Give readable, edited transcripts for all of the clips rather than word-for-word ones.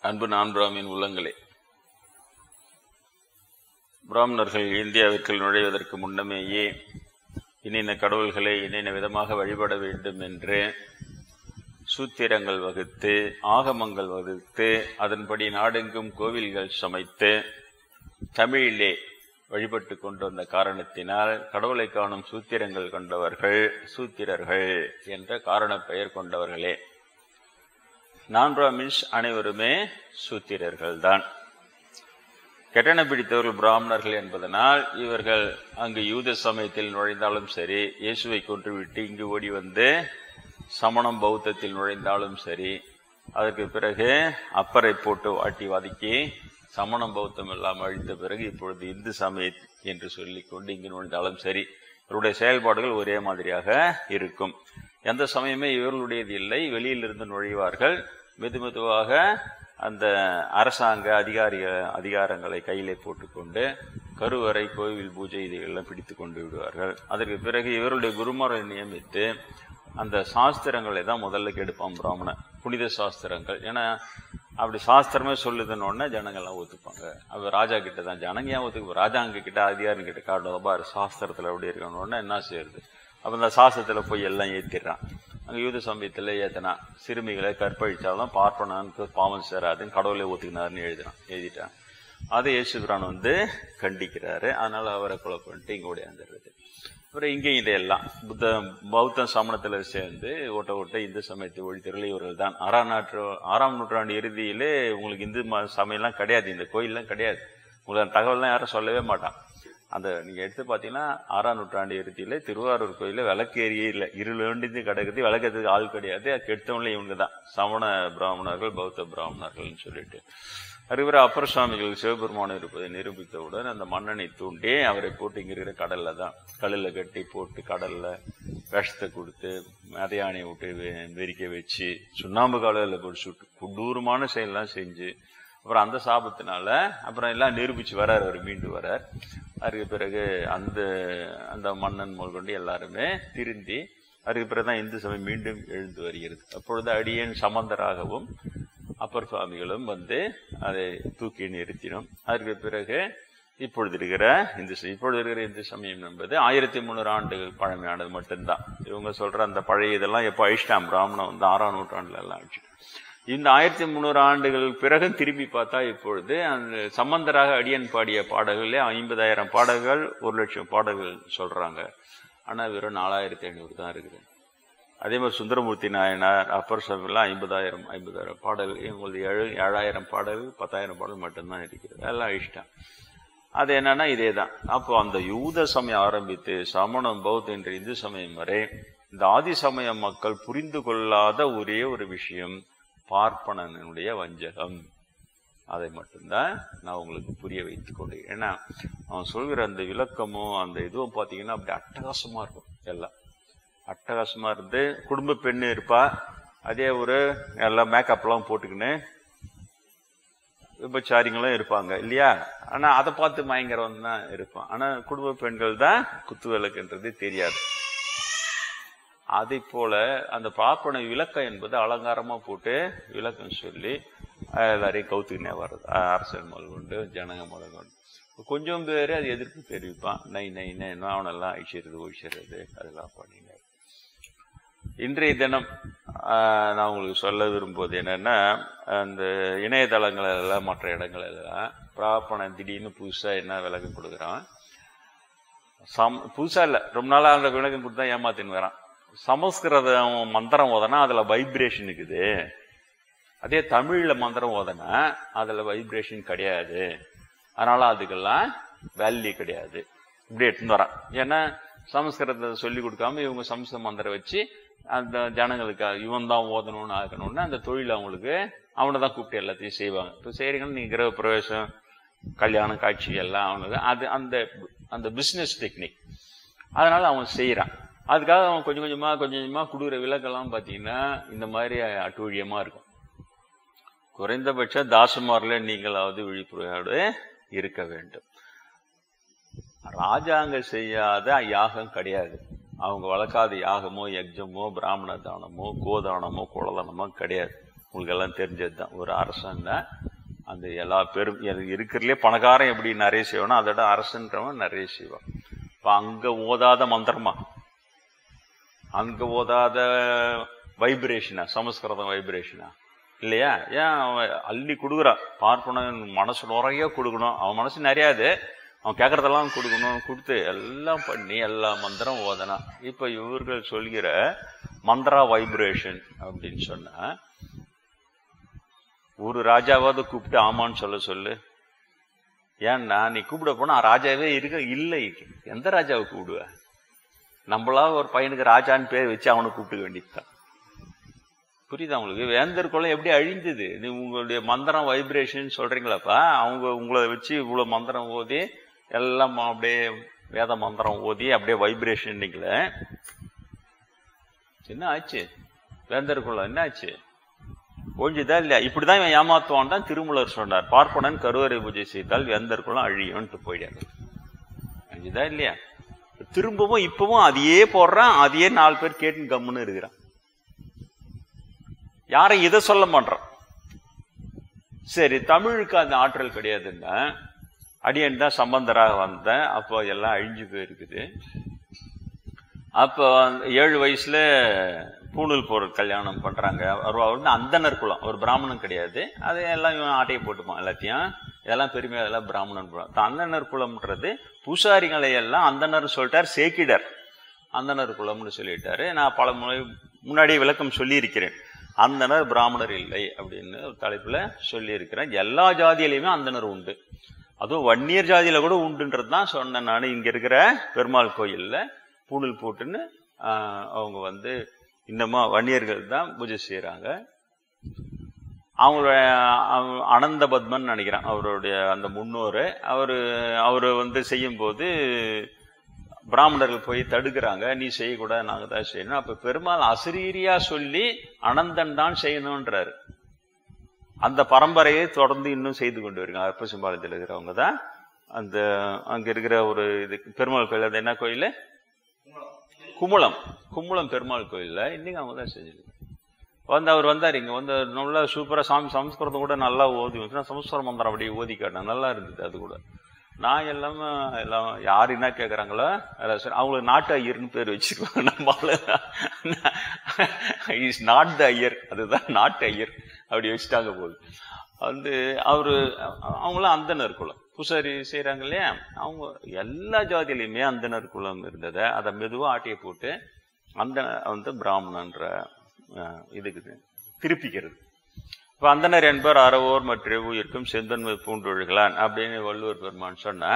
அன்பு நான் பிராமின் உள்ளங்களே, பிராமணர்கள் இந்தியாவிற்குள் நுழைவதற்கு முன்னமேயே இன்னின்ன கடவுள்களை இன்னின்ன விதமாக வழிபட வேண்டும் என்று சூத்திரங்கள் வகுத்து, ஆகமங்கள் வகுத்து, அதன்படி நாடெங்கும் கோவில்கள் சமைத்து தமிழிலே வழிபட்டு கொண்டு வந்த காரணத்தினால் கடவுளை காணும் சூத்திரங்கள் கொண்டவர்கள் சூத்திரர்கள் என்ற காரண பெயர் கொண்டவர்களே. நான் பிராமின்ஸ் அனைவருமே சூத்திரர்கள் தான். கெட்டன பிடித்தவர்கள் பிராமணர்கள் என்பதனால் இவர்கள் அங்கு யூத சமயத்தில் நுழைந்தாலும் சரி, இயேசுவை கொன்றுவிட்டு இங்கு ஓடி வந்து சமணம் பௌத்தத்தில் நுழைந்தாலும் சரி, அதற்கு பிறகு அப்பரை போட்டு வாட்டி வதக்கி சமணம் பௌத்தம் எல்லாம் அழித்த பிறகு இப்பொழுது இந்து சமயம் என்று சொல்லிக்கொண்டு இங்கு நுழைந்தாலும் சரி, இவருடைய செயல்பாடுகள் ஒரே மாதிரியாக இருக்கும். எந்த சமயமே இவர்களுடையது இல்லை. வெளியிலிருந்து நுழைவார்கள். மெதுவாக அந்த அரசாங்க அதிகாரங்களை கையிலே போட்டுக்கொண்டு கருவறை, கோவில் பூஜை இதையெல்லாம் பிடித்து கொண்டு விடுவார்கள். அதற்கு பிறகு இவருடைய குருமாரை நியமித்து அந்த சாஸ்திரங்களை தான் முதல்ல கெடுப்பான் பிராமணன், புனித சாஸ்திரங்கள். ஏன்னா அப்படி சாஸ்திரமே சொல்லுதுன்னு ஜனங்கள்லாம் ஒத்துப்பாங்க. அவர் ராஜா கிட்ட தான் ஜனங்க ஏன் ஒத்துக்கு, ராஜாங்க கிட்ட அதிகாரம் கிட்ட காட்டுவா சாஸ்திரத்தில் அப்படி இருக்கணும்னா என்ன செய்யுது. அப்போ அந்த சாஸ்திரத்தில் போய் எல்லாம் ஏற்றிடுறான். அங்கே யூத சமயத்தில் ஏற்றினா சிறுமிகளை கற்பழித்தாலும் பார்ப்பனான்னு பாவம் சேராதுன்னு கடவுளை ஒத்துக்கினாருன்னு எழுதிட்டான். அதை இயேசுபிரான் கண்டிக்கிறாரு. அதனால அவரை கொலை பண்ணிட்டு இங்கே ஓடியாந்துடுறது. அப்புறம் இங்கேயும் இதையெல்லாம் பௌத்தம் சமணத்தில் சேர்ந்து ஓட்ட இந்து சமயத்தை ஒழித்தவர்கள் இவர்கள் தான். 6ஆம் நூற்றாண்டு இறுதியிலே உங்களுக்கு இந்து சமயம்லாம் கிடையாது, இந்த கோயிலெலாம் கிடையாது. உங்களுக்கு தகவல்லாம் யாரும் சொல்லவே மாட்டான். அந்த நீங்கள் எடுத்து பார்த்தீங்கன்னா 6ஆம் நூற்றாண்டு இறுதியில் திருவாரூர் கோயிலில் விளக்கு ஏரியே இல்லை, இருளு கிடக்குது, விளக்கிறதுக்கு ஆள் கிடையாது. கெடுத்தவங்களே இவங்க தான் சமண பிராமணர்கள், பௌத்த பிராமணர்கள்னு சொல்லிட்டு. அதுக்கப்புறம் அப்பர் சுவாமிகள் சிவபெருமானம் இருப்பதை நிரூபித்தவுடன் அந்த மன்னனை தூண்டி அவரை போட்டு இங்கே இருக்கிற கடலில் தான் கல்லில் கட்டி போட்டு கடலில் விஷத்தை கொடுத்து மதையானையை விட்டு வெறிக்க வச்சு சுண்ணாம்பு காலையில் போட்டு சுட்டு கொடூரமான செயலெல்லாம் செஞ்சு அப்புறம் அந்த சாபத்தினால அப்புறம் எல்லாம் நிரூபித்து வரார். அவர் மீண்டு வரார். அதுக்கு பிறகு அந்த மன்னன் முதற்கொண்டு எல்லாருமே திருந்தி அதுக்கு பிறகு தான் இந்து சமயம் மீண்டும் எழுந்து வருகிறது. அப்பொழுது அடியேன் சம்பந்தராகவும் அப்பர் சுவாமிகளும் அதை தூக்கி நிறுத்தினோம். அதற்கு பிறகு இப்பொழுது இருக்கிற இந்து சமயம் என்பது 1300 ஆண்டுகள் பழமையானது மட்டும்தான். இவங்க சொல்ற அந்த பழைய இதெல்லாம் எப்போ அழிச்சிட்டான் பிராமணன் 6ஆம் நூற்றாண்டுல எல்லாம் அழிச்சிட்டான். இந்த 1300 ஆண்டுகள் பிறகு திரும்பி பார்த்தா இப்பொழுது அந்த சம்பந்தராக அடியன் பாடிய பாடல்களே 50,000 பாடல்கள், 1,00,000 பாடல்கள் சொல்றாங்க. ஆனால் வெறும் 4,500 தான் இருக்குது. அதே மாதிரி சுந்தரமூர்த்தி நாயனார், அப்பர் சுவாமிலாம் 50,000 பாடல்கள், உங்களுக்கு 7,000 பாடல்கள், 10,000 பாடல் மட்டும்தான் இருக்கிறது. எல்லாம் அழிச்சிட்டான். அது என்னன்னா இதே தான். அப்போ அந்த யூத சமயம் ஆரம்பித்து சமணம், பௌத்தம் என்ற இந்து சமயம் வரை இந்த ஆதி சமய மக்கள் புரிந்து கொள்ளாத ஒரே ஒரு விஷயம் பார்ப்பனனுடைய வஞ்சகம். அதை மட்டும்தான் நான் உங்களுக்கு புரிய வைத்துக் கொண்டு, ஏன்னா அவன் சொல்கிற அந்த விளக்கமும் அந்த இதுவும் பார்த்தீங்கன்னா அப்படி அட்டகாசமா இருக்கும். எல்லாம் அட்டகாசமா இருந்து குடும்ப பெண்ணு இருப்பா, அதே ஒரு எல்லாம் மேக்கப்லாம் போட்டுக்கின்னு விபச்சாரிங்களும் இருப்பாங்க இல்லையா. ஆனா அதை பார்த்து மயங்கரவன் தான் இருப்பான். ஆனா குடும்ப பெண்கள் தான் குத்து விளக்குன்றது தெரியாது. அதை போல அந்த பார்ப்பன விளக்கம் என்பது அலங்காரமா போட்டு விளக்கம் சொல்லி எல்லாரையும் கவுத்துக்கினே வர்றது. அரசன் முதல் கொண்டு ஜனங்க முதல் கொண்டு கொஞ்சம் பேர் அது எதிர்ப்பு தெரிவிப்பான். நை அவனெல்லாம் ஒழிச்சிடுறது அதெல்லாம் பண்ணிங்க. இன்றைய தினம் நான் உங்களுக்கு சொல்ல விரும்புவது என்னன்னா, அந்த இணையதளங்கள் எல்லாம் மற்ற இடங்கள் எல்லாம் பிரார்ப்பணம் திடீர்னு புதுசா என்ன விளக்கம் கொடுக்குறான். புதுசா இல்லை, ரொம்ப நாளா அந்த விளக்கம் கொடுத்தா ஏமாத்தின்னு வரான். சமஸ்கிருதம் மந்திரம் ஓதனா அதுல வைப்ரேஷன் இருக்குது, அதே தமிழ்ல மந்திரம் ஓதனா அதுல வைப்ரேஷன் கிடையாது, அதனால அதுக்கெல்லாம் வேல்யூ கிடையாது. இப்படி எடுத்துன்னு வரான். ஏன்னா சமஸ்கிருதத்தை சொல்லி கொடுக்காம இவங்க சமஸ்கிருத மந்திரம் வச்சு அந்த ஜனங்களுக்கு இவன் தான் ஓதணும்னு ஆக்கணும்னு அந்த தொழில் அவங்களுக்கு அவனை தான் கூப்பிட்டு எல்லாத்தையும் செய்வாங்க. இப்போ செய்றீங்கன்னு நீங்க கிரக பிரவேசம், கல்யாணம், காட்சி எல்லாம் அவனுக்கு அது அந்த பிசினஸ் டெக்னிக். அதனால அவன் செய்யறான். அதுக்காக அவன் கொஞ்சம் கொஞ்சமா கொடுக்குற விலக்கெல்லாம் பார்த்தீங்கன்னா இந்த மாதிரி அட்டூழியமா இருக்கும். குறைந்தபட்ச தாசுமார்ல நீங்களாவது விழிப்புணர்வோடு இருக்க வேண்டும். ராஜாங்க செய்யாத யாகம் கிடையாது. அவங்க வளர்க்காத யாகமோ யஜ்ஜமோ பிராமண தானமோ கோதானமோ குலதானமோ கிடையாது. உங்களுக்கு எல்லாம் தெரிஞ்சது தான். ஒரு அரசன் தான் அந்த எல்லா பேரும் இருக்கிறதுலே பணக்காரன் எப்படி நிறைய செய்வானோ அதோட அரசன்றவன் நிறைய செய்வான். இப்போ அங்க ஓதாத மந்திரமா, அங்க ஓதாத வைப்ரேஷனா, சமஸ்கிருதம் வைப்ரேஷனா இல்லையா? ஏன் அவன் அள்ளி கொடுக்குறான், பார்ப்பனன் மனசு நிறைய கொடுக்கணும், அவன் மனசு நிறையாது, அவன் கேட்கறதெல்லாம் கொடுக்கணும், கொடுத்து எல்லாம் பண்ணி எல்லா மந்திரம் ஓதனா. இப்ப இவர்கள் சொல்கிற மந்திரா வைப்ரேஷன் அப்படின்னு சொன்னா ஒரு ராஜாவாவது கூப்பிட்டு ஆமான்னு சொல்லு. ஏன்னா நீ கூப்பிட போனா ராஜாவே இல்லை, எந்த ராஜாவை கூப்பிடுவ? நம்மளா ஒரு பையனுக்கு ராஜான்னு பேர் வச்சு அவனை கூப்பிட்டுக்க வேண்டியதுதான். புரியுதா உங்களுக்கு? வேந்தர் குலம் எப்படி அழிந்தது? நீ உங்களுடைய மந்திரம் வைப்ரேஷன் சொல்றீங்களாப்பா, அவங்க உங்களை வச்சு இவ்வளவு மந்திரம் ஓதி எல்லாம் அப்படியே வேத மந்திரம் ஓதி அப்படியே வைப்ரேஷன் நிக்கல. என்ன ஆச்சு? வேந்தர் குலம் என்ன ஆச்சு? ஒழிஞ்சுதா இல்லையா? இப்படிதான் இவன் ஏமாத்துவான் தான் திருமூலர் சொன்னார், பார்ப்பனன் கருவறை பூஜை செய்தால் வேந்தர் குலம் அழியும்ட்டு போயிடாங்க. அழிஞ்சுதா இல்லையா? திரும்பவும் இப்பவும் அதையே போடுறான், அதையே 4 பேர் கேட்டு கம்முன்னு இருக்கிறான். யாரும் இதை சொல்ல மாட்டான். சரி, தமிழுக்கு அந்த ஆற்றல் கிடையாதுன்னா அடியன் தான் சம்பந்தராக வந்தேன், அப்போ எல்லாம் அழிஞ்சு போயிருக்குது. அப்போ 7 வயசுல பூணூல் போற கல்யாணம் பண்றாங்க. அவர் அந்தனர் குலம், ஒரு பிராமணன் கிடையாது. அதை எல்லாம் இவன் ஆட்டையை போட்டுப்பான் எல்லாத்தையும், இதெல்லாம் பெருமையா, அதெல்லாம் பிராமணன் குலம். அந்தனர் குலம்ன்றது பூசாரிகளை எல்லாம் அந்தனர் சொல்லிட்டார் சேக்கிடர், அந்தனர் குலம்னு சொல்லிட்டாரு. நான் பல முன்னாடி விளக்கம் சொல்லி இருக்கிறேன். அந்தனர் பிராமணர் இல்லை அப்படின்னு ஒரு தலைப்புல சொல்லி இருக்கிறேன். எல்லா ஜாதியிலையுமே அந்தனர் உண்டு, அதுவும் வன்னியர் ஜாதியில கூட உண்டுன்றது தான் சொன்னேன் நான். இங்க இருக்கிற பெருமாள் கோயில்ல பூணூல் போட்டுன்னு அவங்க இன்னமும் வன்னியர்கள் தான் பூஜை செய்யறாங்க. அவங்களோட அனந்த பத்மன் நினைக்கிறேன் அவருடைய அந்த முன்னோரு. அவரு செய்யும் போது பிராமணர்கள் போய் தடுக்கிறாங்க, நீ செய்யக்கூடாது, நாங்க தான் செய்யணும். அப்ப பெருமாள் அசரீரியா சொல்லி அனந்தன் தான் செய்யணும்ன்றாரு. அந்த பரம்பரையை தொடர்ந்து இன்னும் செய்து கொண்டு வருகிறாங்க. அற்பசிம்பாலத்தில் இருக்கிறவங்க தான் அந்த அங்க இருக்கிற ஒரு இது பெருமாள் கோயில், அது என்ன கோயில்? குமுளம் பெருமாள் கோயில்ல இன்னைக்கு அவங்க தான் செஞ்சிருக்காங்க. அவர் வந்தார் இங்க நல்லா சூப்பரா சாமி சமஸ்கிருதம் கூட நல்லா ஓதி சமஸ்கிருத மந்திரம் அப்படி ஓதி காட்டினாங்க, நல்லா இருந்தது. அது கூட நான் எல்லாம் யாரு என்ன கேட்கறாங்களோ அவங்களுக்கு நாட்டு ஐயர்னு பேர் வச்சிருக்காங்க. நம்மளால இஸ் நாட் த ஐயர், அதுதான் நாட்டு ஐயர் அப்படி வச்சுட்டாங்க போது. அவங்களாம் அந்தனர் குலம் பூசாரி செய்யறாங்க இல்லையா, அவங்க எல்லா ஜாதியிலையுமே அந்தனர் குலம் இருந்ததை அதை மெதுவா ஆட்டியை போட்டு அந்த பிராமணன்ற இதுக்கு திருப்பிக்கிறது. இப்ப அந்தனர் என்பவர் அறவோர் மற்ற உயிர்க்கும் செந்தன்மை பூண்டொழுகலான் அப்படின்னு வள்ளுவர் பெருமான் சொன்ன,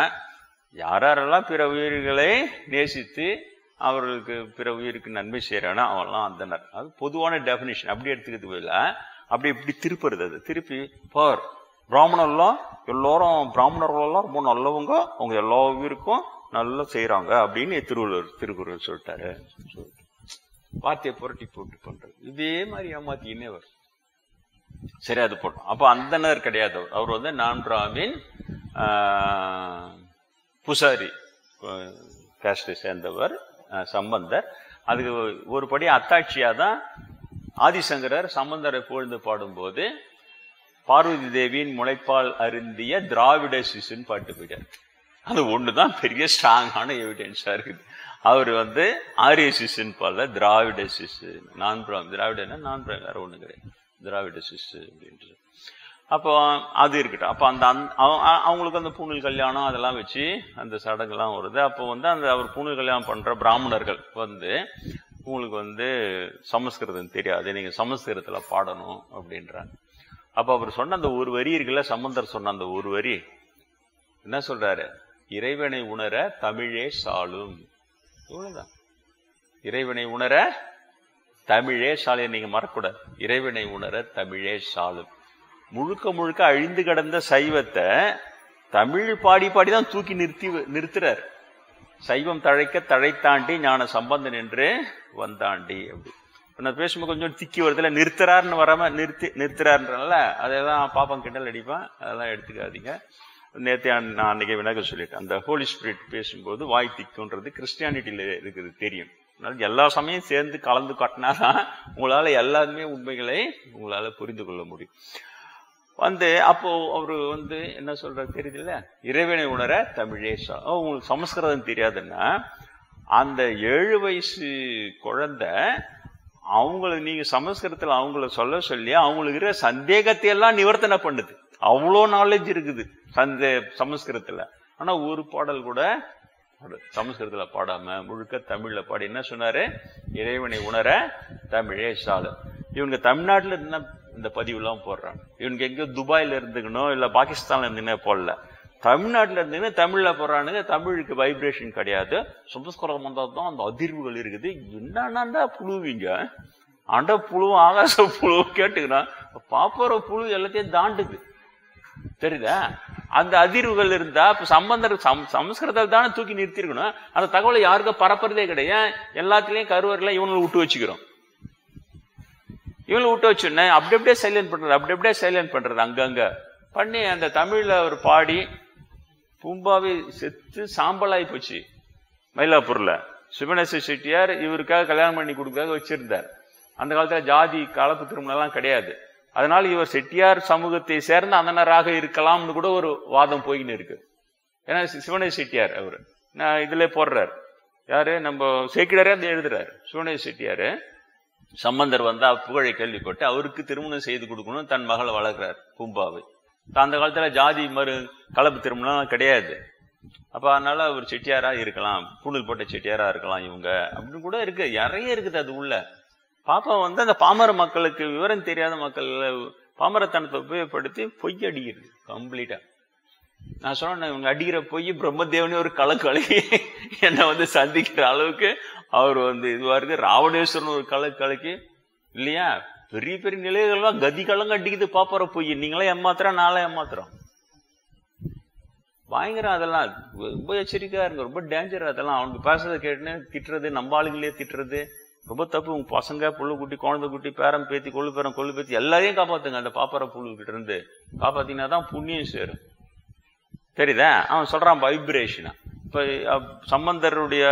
யாரெல்லாம் பிற உயிர்களை நேசித்து அவர்களுக்கு பிற உயிருக்கு நன்மை செய்யறானோ அவெல்லாம் அந்தனர். அது பொதுவான டெபினிஷன், அப்படி எடுத்துக்கிறது போயில அப்படி இப்படி திருப்புறது. அது திருப்பி பார் பிராமணர்லாம் எல்லாரும் பிராமணர்களெல்லாம் ரொம்ப நல்லவங்க, அவங்க எல்லா உயிருக்கும் நல்லா செய்யறாங்க அப்படின்னு திருக்குறள் சொல்லிட்டாரு. வார்த்தையை புரட்டி போட்டு பண்றது இதே மாதிரி ஏமாத்தினே வரும். சரி, அது போட்டோம். அப்ப அந்தனர் கிடையாது, அவர் நான்காமின் பூசாரி காஸ்டை சேர்ந்தவர் சம்பந்தர். அதுக்கு ஒரு படி அத்தாட்சியாதான் ஆதிசங்கரர் சம்பந்தரை புகழ்ந்து பாடும்போது பார்வதி தேவியின் முளைப்பால் அருந்திய திராவிட சிசுன்னு பாட்டு போயிட்டார். அது ஒண்ணுதான் பெரிய ஸ்ட்ராங்கான எவிடன்ஸா இருக்குது. அவர் ஆரிய சிசுன்னு பாடல, திராவிட சிசு, திராவிடன்னா நான் வேற ஒண்ணு கிடையாது, திராவிட சிசு அப்படின்றது. அப்போ அது இருக்கட்டும். அப்ப அவங்களுக்கு அந்த பூணூல் கல்யாணம் அதெல்லாம் வச்சு அந்த சடங்குலாம் வருது. அப்போ அவர் பூணூல் கல்யாணம் பண்ற பிராமணர்கள் உங்களுக்கு சமஸ்கிருதம் தெரியாது, நீங்க சமஸ்கிருதத்துல பாடணும் அப்படின்றாங்க. அப்ப அவர் சொன்ன அந்த ஒரு வரி இருக்குல்ல, சம்பந்தர் சொன்ன அந்த ஒரு வரி என்ன சொல்றாரு? இறைவனை உணர தமிழே சாலும். இவ்வளவுதான். இறைவனை உணர தமிழே சாலும். நீங்க மறக்கூடாது, இறைவனை உணர தமிழே சாலும். முழுக்க முழுக்க அழிந்து கிடந்த சைவத்தை தமிழ் பாடி பாடிதான் தூக்கி நிறுத்துறாரு. சைவம் தழைக்க தழைத்தாண்டி ஞான சம்பந்தன் என்று வந்தாண்டி. அப்படி நான் பேசும்போது கொஞ்சம் திக்கி வருதுல, நிறுத்துறாருன்னு வராம நிறுத்துறாருன்றனால அதெல்லாம் பாப்பம் கிண்டல் அடிப்பேன், அதெல்லாம் எடுத்துக்காதீங்க. நேற்று நான் அன்னைக்கு விநாயகர் சொல்லிட்டேன், அந்த ஹோலி ஸ்பிரிட் பேசும்போது வாய் திக்குன்றது கிறிஸ்டியானிட்டியில இருக்குது தெரியும். எல்லா சமயம் சேர்ந்து கலந்து காட்டினாதான் உங்களால எல்லாருமே உண்மைகளை உங்களால புரிந்து கொள்ள முடியும். அப்போ அவரு என்ன சொல்றாரு தெரியுதுல்ல, இறைவனை உணர தமிழே உங்களுக்கு சமஸ்கிருதம் தெரியாதுன்னா அந்த 7 வயசு குழந்தை அவங்களுக்கு நீங்க சமஸ்கிருதத்துல அவங்கள சொல்ல சொல்லி அவங்களுக்கு இருக்கிற சந்தேகத்தை எல்லாம் நிவர்த்தனை பண்ணுது. அவ்வளோ நாலேஜ் இருக்குது சமஸ்கிருதத்துல. ஆனா ஒரு பாடல் கூட சமஸ்கிருதத்துல பாடாம முழுக்க தமிழ்ல பாடி என்ன சொன்னாரு, இறைவனை உணர தமிழே சாலை. இவங்க தமிழ்நாட்டுல இருந்தா இந்த பதிவு எல்லாம் போடுறாங்க. இவனுக்கு எங்கேயோ துபாயில இருந்துக்கணும் இல்ல பாகிஸ்தான்ல இருந்துன்னு போடல, தமிழ்நாட்டுல இருந்துன்னு தமிழ்ல போடுறானுங்க. தமிழுக்கு வைப்ரேஷன் கிடையாது, சமஸ்கிருதம் வந்தாதான் அந்த அதிர்வுகள் இருக்குது. என்னன்னா புழுவீங்க, அண்ட புழு ஆகாச புழு கேட்டுக்கிறான், பாப்போற புழு எல்லாத்தையும் தாண்டுது தெரியுதா. அந்த அதிர்வுகள் இருந்தா இப்ப சம்பந்தர் சமஸ்கிருதத்தில் தானே தூக்கி நிறுத்திருக்கணும். அந்த தகவலை யாருக்கும் பரப்புறதே கிடையாது. எல்லாத்திலையும் கருவறையில இவங்களை விட்டு வச்சுக்கிறோம். இவங்களை விட்டு வச்சுன்னு அப்படி அப்படியே சைலண்ட் பண்றது அங்கங்க பண்ணி அந்த தமிழ்ல ஒரு பாடி பூம்பாவை செத்து சாம்பலாய் போச்சு. மயிலாப்பூர்ல சிவனேச செட்டியார் இவருக்காக கல்யாணம் பண்ணி கொடுக்காக வச்சிருந்தார். அந்த காலத்துல ஜாதி கலப்பு திருமணம் எல்லாம் கிடையாது. அதனால இவர் செட்டியார் சமூகத்தை சேர்ந்த அந்தனராக இருக்கலாம்னு கூட ஒரு வாதம் போயின்னு இருக்கு. ஏன்னா சிவனேச செட்டியார் அவரு இதுல போடுறாரு, யாரு நம்ம சேக்கிடாரே அந்த எழுதுறாரு. சிவனேச செட்டியாரு சம்பந்தர் புகழை கேள்விப்பட்டு அவருக்கு திருமணம் செய்து கொடுக்கணும், தன் மகளை வளர்க்கிறார் பூம்பாவை. அந்த காலத்துல ஜாதி கலப்பு திருமணம் கிடையாது. அப்ப அதனால அவர் செட்டியாரா இருக்கலாம், பூணூல் போட்ட செட்டியாரா இருக்கலாம் இவங்க அப்படின்னு கூட இருக்கு. நிறைய இருக்குது அது உள்ள. பாப்பா அந்த பாமர மக்களுக்கு, விவரம் தெரியாத மக்கள் பாமரத்தனத்தை உபயோகப்படுத்தி பொய் அடிக்கிறது கம்ப்ளீட்டா. நான் சொன்னேன், இவங்க அடிக்கிற பொய் பிரம்மதேவனே ஒரு கலக்கலக்கி என்னை சந்திக்கிற அளவுக்கு அவர் இதுவா இருக்கு. ராவணேஸ்வரன் ஒரு கலக்கலக்கி இல்லையா, பெரிய பெரிய நிலைகள்லாம் கதி கலங்க அடிக்குது பாப்பார பொய். நீங்களே ஏமாத்துறோம், நாளே ஏமாத்துறோம். பயங்கரம். அதெல்லாம் ரொம்ப எச்சரிக்கையா இருங்க, ரொம்ப டேஞ்சர். அதெல்லாம் அவனுக்கு பேசுறதை கேட்டுன்னு திட்டுறது, நம்ம ஆளுங்களே திட்டுறது ரொம்ப தப்பு. உங்க பசங்க, புள்ளு குட்டி, குழந்தை குட்டி, பேரம் பேத்தி, கொள்ளு பேத்தி எல்லாரையும் காப்பாத்துங்க. அந்த பாப்பார புழு கிட்ட இருந்து காப்பாத்தீங்கன்னா தான் புண்ணியம் சேரும். தெரியுதா? அவன் சொல்றான் வைப்ரேஷனா. இப்ப சம்பந்தருடைய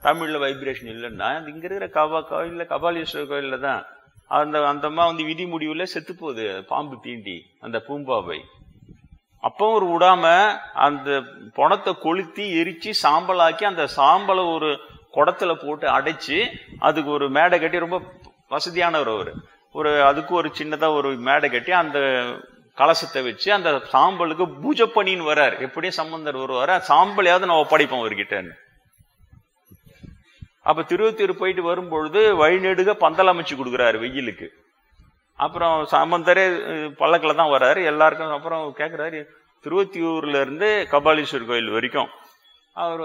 தமிழ்ல வைப்ரேஷன் இல்லைன்னா இங்க இருக்கிற கோயில்ல, கபாலீஸ்வரர் கோயில்ல தான் அந்த அம்மா விதி முடிவுல செத்து போகுது, பாம்பு தீண்டி அந்த பூம்பாவை. அப்பவும் ஒரு விடாம அந்த பணத்தை கொளுத்தி எரிச்சு சாம்பலாக்கி அந்த சாம்பலை ஒரு குடத்துல போட்டு அடைச்சு அதுக்கு ஒரு மேடை கட்டி, ரொம்ப வசதியானவர் ஒரு அதுக்கு ஒரு சின்னதா ஒரு மேடை கட்டி அந்த கலசத்தை வச்சு அந்த சாம்பலுக்கு பூஜை பண்ணின்னு வர்றாரு. எப்படியும் சம்பந்தர் வருவாரு, சாம்பலையாவது நான் ஒப்படைப்போம் அவர்கிட்ட. அப்ப திருவத்தூர் போயிட்டு வரும்பொழுது வழிநெடுக பந்தல் அமைச்சு கொடுக்குறாரு வெயிலுக்கு. அப்புறம் சம்பந்தரே பல்லக்கில் தான் வர்றாரு எல்லாருக்கும். அப்புறம் கேட்கிறாரு, திருவத்தியூர்ல இருந்து கபாலீஸ்வரர் கோயில் வரைக்கும் அவர்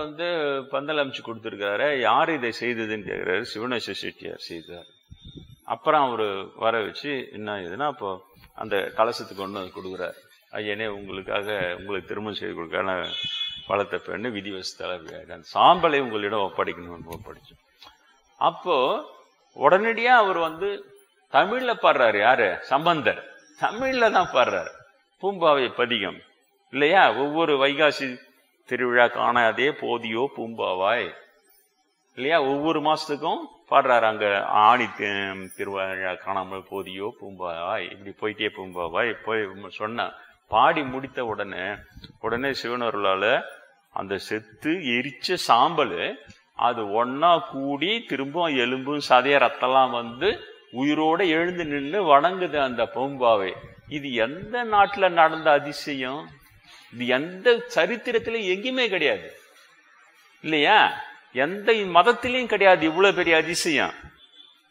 பந்தல் அமைச்சு கொடுத்துருக்காரு, யார் இதை செய்ததுன்னு கேட்கிறாரு. சிவனேச செட்டியார் செய்தார். அப்புறம் அவரு வர வச்சு என்ன இதுன்னா அப்போ அந்த கலசத்துக்கு ஒன்று கொடுக்குறாரு. ஐயனே உங்களுக்கு திருமணம் செய்து கொடுக்கான வளர்த்த பெண்ணு விதிவசத்தால சாம்பலை உங்களிடம் ஒப்படைக்கணும்னு ஒப்படைச்சோம். அப்போ உடனடியா அவர் தமிழ்ல பாடுறாரு. யாரு? சம்பந்தர் தமிழ்ல தான் பாடுறாரு பூம்பாவை பதிகம் இல்லையா. ஒவ்வொரு வைகாசி திருவிழா காணாதே போதியோ பூம்பாவாய் இல்லையா, ஒவ்வொரு மாசத்துக்கும் பாடுறாரு. அங்க ஆணி திருவிழா காணாமல் போதியோ பூம்பாவாய், இப்படி போயிட்டே பூம்பாவாய் போய் சொன்ன பாடி முடித்த உடனே சிவனருளால அந்த செத்து எரிச்ச சாம்பல் அது ஒன்னா கூடி திரும்ப எலும்பும் சதைய ரத்தெல்லாம் உயிரோட எழுந்து நின்று வணங்குது அந்த பூம்பாவை. இது எந்த நாட்டுல நடந்த அதிசயம்? இது எந்த சரித்திரத்திலும் எங்கேயுமே கிடையாது இல்லையா, எந்த மதத்திலையும் கிடையாது இவ்வளவு பெரிய அதிசயம்.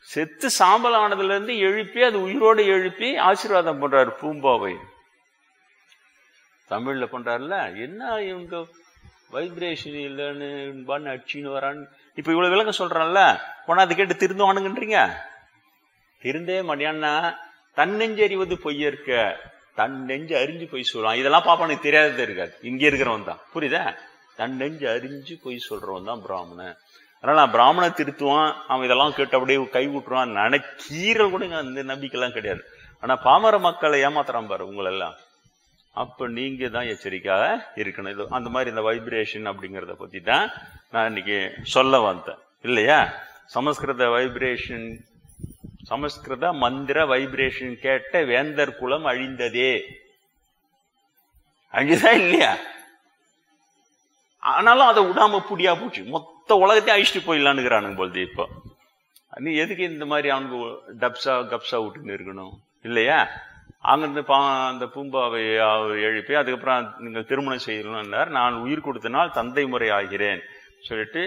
செத்து சாம்பல் ஆனதுல இருந்து எழுப்பி அது உயிரோட எழுப்பி ஆசீர்வாதம் பண்றாரு பூம்பாவை. தமிழ்ல பண்றாருல. என்ன இவங்க வைப்ரேஷன் இல்லைன்னு அடிச்சுன்னு வரான்னு இப்ப இவ்வளவு விளக்கம் சொல்றான்ல, போனா அது கேட்டு திருந்துவானுங்கன்றீங்க. திருந்தே மாட்டியான்னா தன்னெஞ்சறிவது பொய்யற்க, தன் நெஞ்சு அறிஞ்சு பொய் சொல்லுவான். இதெல்லாம் பாப்பானுக்கு தெரியாதது இருக்காது, இங்க இருக்கிறவன் தான். புரியுதா? தன் நெஞ்சு அறிஞ்சு பொய் சொல்றவன் தான் பிராமணன். அதனால நான் பிராமண திருத்துவான், அவன் இதெல்லாம் கேட்டு அப்படியே கை விட்டுருவான் கீரல் கூட அந்த நம்பிக்கைலாம் கிடையாது. ஆனா பாமர மக்களை ஏமாத்துறான் பாரு உங்களெல்லாம். அப்ப நீங்க தான் எச்சரிக்கையாக இருக்கணும். இது அந்த மாதிரி இந்த வைப்ரேஷன் அப்படிங்கிறத பத்தி தான் நான் இன்னைக்கு சொல்ல வந்தேன் இல்லையா. சமஸ்கிருத வைப்ரேஷன், சமஸ்கிருத மந்திர வைப்ரேஷன் கேட்ட வேந்தர் குலம் அழிந்ததே. அழிஞ்சுதான் இல்லையா? ஆனாலும் அதை விடாம புடியா போச்சு. மொத்த உலகத்தையும் அழிச்சிட்டு போயிடலான்னுக்கிறானுங்க போல்து. இப்போ நீ எதுக்கு இந்த மாதிரி அவனுக்கு டப்ஸா கப்ஸா விட்டுன்னு இருக்கணும் இல்லையா? அங்கிருந்து அந்த பூம்பாவை எழுப்பி அதுக்கப்புறம் நீங்கள் திருமணம் செய்யணும்னார். நான் உயிர் கொடுத்தனால் தந்தை முறை ஆகிறேன் சொல்லிட்டு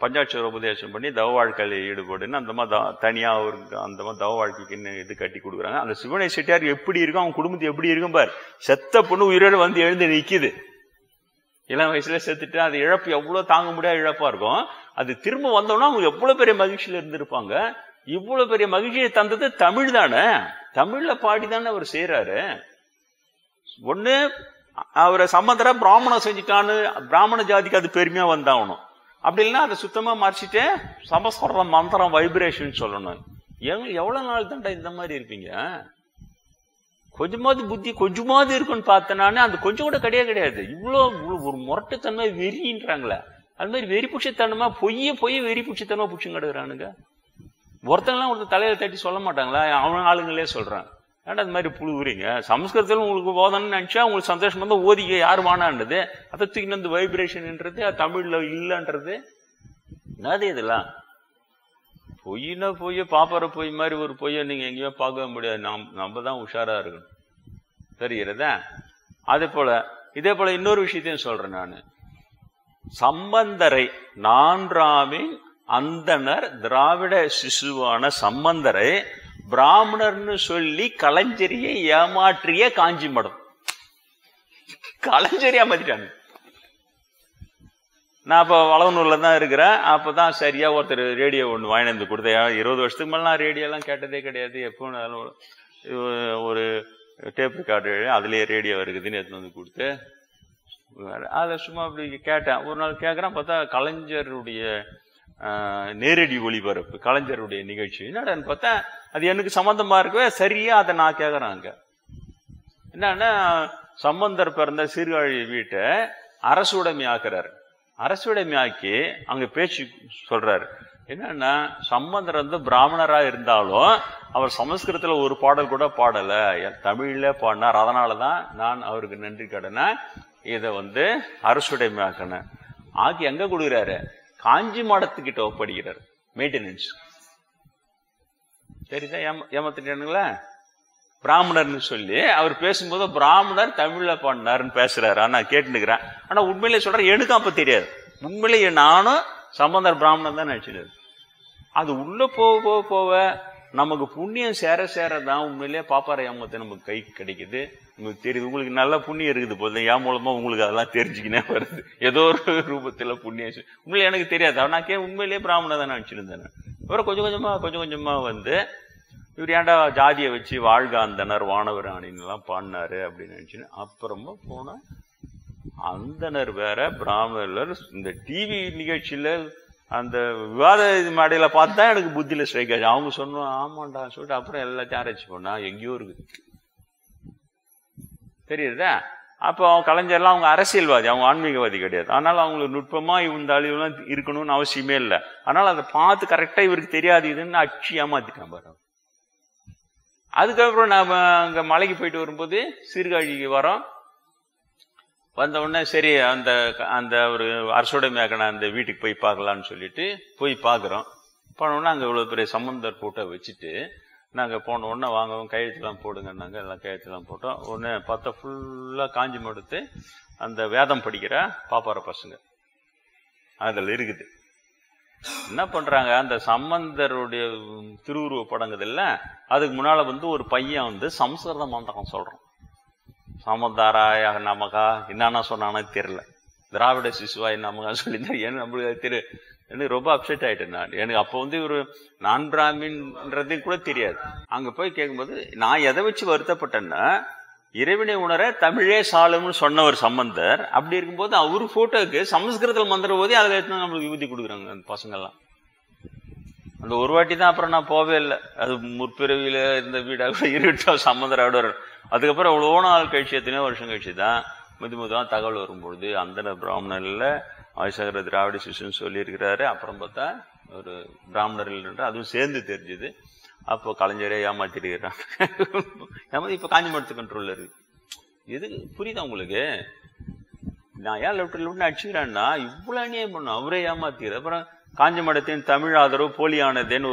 பஞ்சாட்சர உபதேசம் பண்ணி தவ வாழ்க்கையில ஈடுபடுன்னு அந்த மாதிரி தனியா ஒரு அந்த மாதிரி தவ வாழ்க்கைக்குன்னு இது கட்டி கொடுக்குறாங்க. அந்த சிவனை செட்டியார் எப்படி இருக்கும், அவங்க குடும்பத்தை எப்படி இருக்கும் பார். செத்த பொண்ணு உயிரோடு வந்து எழுந்து நிக்குது. இளம் வயசுல செத்துட்டு அது இழப்பு எவ்வளவு தாங்க முடியாத இழப்பா இருக்கும். அது திரும்ப வந்தோம்னா அவங்க எவ்வளவு பெரிய மகிழ்ச்சியில இருந்திருப்பாங்க. இவ்வளவு பெரிய மகிழ்ச்சியை தந்தது தமிழ் தானே. தமிழ்ல பாடிதானே அவர் செய்யறாரு. ஒண்ணு அவரை சம்பந்தரா பிராமணம் செஞ்சுட்டான்னு பிராமண ஜாதிக்கு அது பெருமையா வந்தாகணும். அப்படி இல்லைன்னா அதை சுத்தமா மறைச்சிட்டு சமஸ்கிருத மந்திரம் வைப்ரேஷன் சொல்லணும். எவ்வளவு நாள் தாண்டா இந்த மாதிரி இருப்பீங்க? கொஞ்சமாவது புத்தி கொஞ்சமாவது இருக்குன்னு பார்த்தனானே அந்த கொஞ்சம் கூட கிடையாது. இவ்வளவு ஒரு முரட்டுத்தன்மை வெறின்றாங்களே, அது மாதிரி வெறி புட்சத்தனமா பொய்ய வெறி புட்சத்தனமா புடிச்சும் கிடக்குறானுங்க. ஒருத்தங்களாம் ஒருத்தர் தலையில தட்டி சொல்ல மாட்டாங்களா? அவன் ஆளுங்களே சொல்றான். ஏன்னா அது மாதிரி புழுகுறீங்க. சமஸ்கிருதத்தில் உங்களுக்கு போதன்னு நினைச்சா உங்களுக்கு சந்தோஷமா தான் ஓதிக்க யாரு வானான்றது. அதை தூக்கிட்டு வந்து வைப்ரேஷன்ன்றது தமிழ்ல இல்லைன்றது என்னது? இதெல்லாம் பொய்னா பொய்ய பாப்பார பொய் மாதிரி ஒரு பொய்ய நீங்க எங்கேயோ பார்க்க முடியாது. நம்ம தான் உஷாரா இருக்கணும். தெரிகிறதா? இதே போல இன்னொரு விஷயத்தையும் சொல்றேன் நான். சம்பந்தரை நான்காமின் அந்தனர் திராவிட சிசுவான சம்பந்தரை பிராமணர்னு சொல்லி கலைஞரியை ஏமாற்றிய காஞ்சி மடம். கலைஞரியா மாத்திட்டாங்க. நான் இப்ப வளவனூர்ல தான் இருக்கிறேன். அப்பதான் சரியா ஒருத்தர் ரேடியோ ஒண்ணு வாங்கிட்டு கொடுத்தேன். 20 வருஷத்துக்கு மேல நான் ரேடியோ எல்லாம் கேட்டதே கிடையாது. எப்போ ஒரு டேப் ரெக்கார்டு அதுலயே ரேடியோ இருக்குதுன்னு எடுத்து வந்து கொடுத்து அதுல சும்மா அப்படி கேட்டேன். ஒரு நாள் கேட்கறேன், பார்த்தா கலைஞருடைய நேரடி ஒளிபரப்பு, கலைஞருடைய நிகழ்ச்சி. என்னடான்னு பார்த்தா அது எனக்கு சம்பந்தமா இருக்கவே சரியா அதை நான் கேட்கறேன். என்னன்னா சம்பந்தர் பிறந்த சீர்காழி வீட்டை அரசுடைமை ஆக்குறாரு. அரசுடைமையாக்கி அங்க பேச்சு சொல்றாரு. என்னன்னா சம்பந்தர் வந்து பிராமணரா இருந்தாலும் அவர் சமஸ்கிருதத்துல ஒரு பாடல் கூட பாடல, தமிழ்ல பாடினார். அதனாலதான் நான் அவருக்கு நன்றி கடனை இதை வந்து அரசுடைமை ஆக்கினேன். ஆக்கி எங்க கொடுக்குறாரு? காஞ்சி மடத்துக்கிட்ட ஒப்படைக்கிறார் மெயின்டெனன்ஸ். சரிதா? ஏமாத்திட்டானுங்களா? பிராமணர்னு சொல்லி அவர் பேசும்போது பிராமணர் தமிழ்ல பாடினாருன்னு பேசுறாரு. நான் கேட்டுக்கிறேன். ஆனா உண்மையிலே சொல்றேன், எனக்கும் அப்ப தெரியாது. உண்மையிலேயே நானும் சம்பந்தர் பிராமணன் தான் நினைச்சிடுது. அது உள்ள போக போக நமக்கு புண்ணியம் சேரதான் உண்மையிலேயே பாப்பார ஏமாத்த நமக்கு கை கிடைக்குது. உங்களுக்கு தெரியுது, உங்களுக்கு நல்ல புண்ணியம் இருக்குது போது என் மூலமா உங்களுக்கு அதெல்லாம் தெரிஞ்சுக்கினே வருது. ஏதோ ஒரு ரூபத்துல புண்ணியம் உண்மையிலே எனக்கு தெரியாது. நான் உண்மையிலேயே பிராமணன் தான் நினைச்சிருந்தேன். இவரை கொஞ்சம் கொஞ்சமா வந்து இவர் ஏன்டா ஜாதியை வச்சு வாழ்க அந்தனர் வானவர் அணின்லாம் பாடினாரு அப்படின்னு நினைச்சுன்னு அப்புறமா போனா அந்தனர் வேற பிராமணர். இந்த டிவி நிகழ்ச்சியில அந்த விவாத மேடையில பார்த்தா எனக்கு புத்தியில ஸ்ட்ரைக் ஆச்சு. அவங்க சொன்னோம் ஆமாண்டா சொல்லிட்டு அப்புறம் எல்லாத்தையும் ஆராய்ச்சி பண்ணா எங்கேயோ இருக்குது. தெரியுதா? அப்போ அவங்க கலைஞர்லாம் அவங்க அரசியல்வாதி, அவங்க ஆன்மீகவாதி கிடையாது. அதனால அவங்களுக்கு நுட்பமா இந்த அழிவுலாம் இருக்கணும்னு அவசியமே இல்லை. அதனால அதை பார்த்து கரெக்டா இவருக்கு தெரியாது இதுன்னு அச்சு ஏமாத்திட்டான் பாரு. அதுக்கப்புறம் நாம அங்க மலைக்கு போயிட்டு வரும்போது சீர்காழிக்கு வரோம். வந்த உடனே சரி அந்த ஒரு அரசுடைமையாக்கின அந்த வீட்டுக்கு போய் பார்க்கலான்னு சொல்லிட்டு போய் பார்க்குறோம். போனோடனே அங்கே இவ்வளோ பெரிய சம்பந்தர் போட்டோ வச்சுட்டு நாங்கள் போன உடனே வாங்கவும் கையெழுத்துலாம் போடுங்கன்னாங்க. எல்லாம் கையெழுத்துலாம் போட்டோம். உடனே பார்த்தா ஃபுல்லாக காஞ்சி மடுத்து அந்த வேதம் படிக்கிற பாப்பார பசங்க அதில் இருக்குது. என்ன பண்றாங்க, அந்த சம்பந்தருடைய திருவுருவ படங்குதில்ல, அதுக்கு முன்னால வந்து ஒரு பையன் வந்து சம்ஸ்கிருத மந்திரம் சொல்றான். சமந்தாராய நமகா என்னன்னா சொன்னானே தெரியல, திராவிட சிசுவாய் நமகா சொல்லியிருந்தா ஏன்னு நம்மளுக்கு தெரியல. எனக்கு ரொம்ப அப்செட் ஆயிட்டேன் நான். எனக்கு அப்போ வந்து ஒரு நான் பிராமின்றது கூட தெரியாது. அங்க போய் கேட்கும்போது நான் எதை வச்சு வருத்தப்பட்டேன்னா, இறைவனை உணர தமிழே சாலும்னு சொன்ன ஒரு சம்பந்தர். அப்படி இருக்கும்போது அவரு போட்டோக்கு சமஸ்கிருதத்தில் மந்திரம் போதே அதில் எடுத்து நம்மளுக்கு விபூதி கொடுக்குறாங்க அந்த பசங்கள்லாம். அந்த ஒரு வாட்டி தான், அப்புறம் நான் போவே இல்லை. அது முற்பிறவியில இருந்த வீடாக இருக்கட்டும் சம்பந்தரோட. அதுக்கப்புறம் எவ்வளோ நாள் கழிச்சு, எத்தனையோ வருஷம் கழிச்சு தான் முதுமுதான் தகவல் வரும்பொழுது அந்த பிராமணர்ல ஆதிசங்கர திராவிட சிசுன்னு சொல்லியிருக்கிறாரு. அப்புறம் பார்த்தா ஒரு பிராமணர்கள் அதுவும் சேர்ந்து தெரிஞ்சுது. அப்போ கலைஞரே ஏமாத்திருக்கிறாங்க. இப்ப காஞ்சிபுரத்து கண்ட்ரோல்ல இருக்கு. இது புரியுதா உங்களுக்கு? நான் ஏன் லெப்ட் அடிச்சுக்கிறேன்னா இவ்வளவு அநியாயம் பண்ணும், அவரே ஏமாத்திரு. அப்புறம் காஞ்சி மடத்தின் தமிழ் ஆதரவு போலியானதுன்னு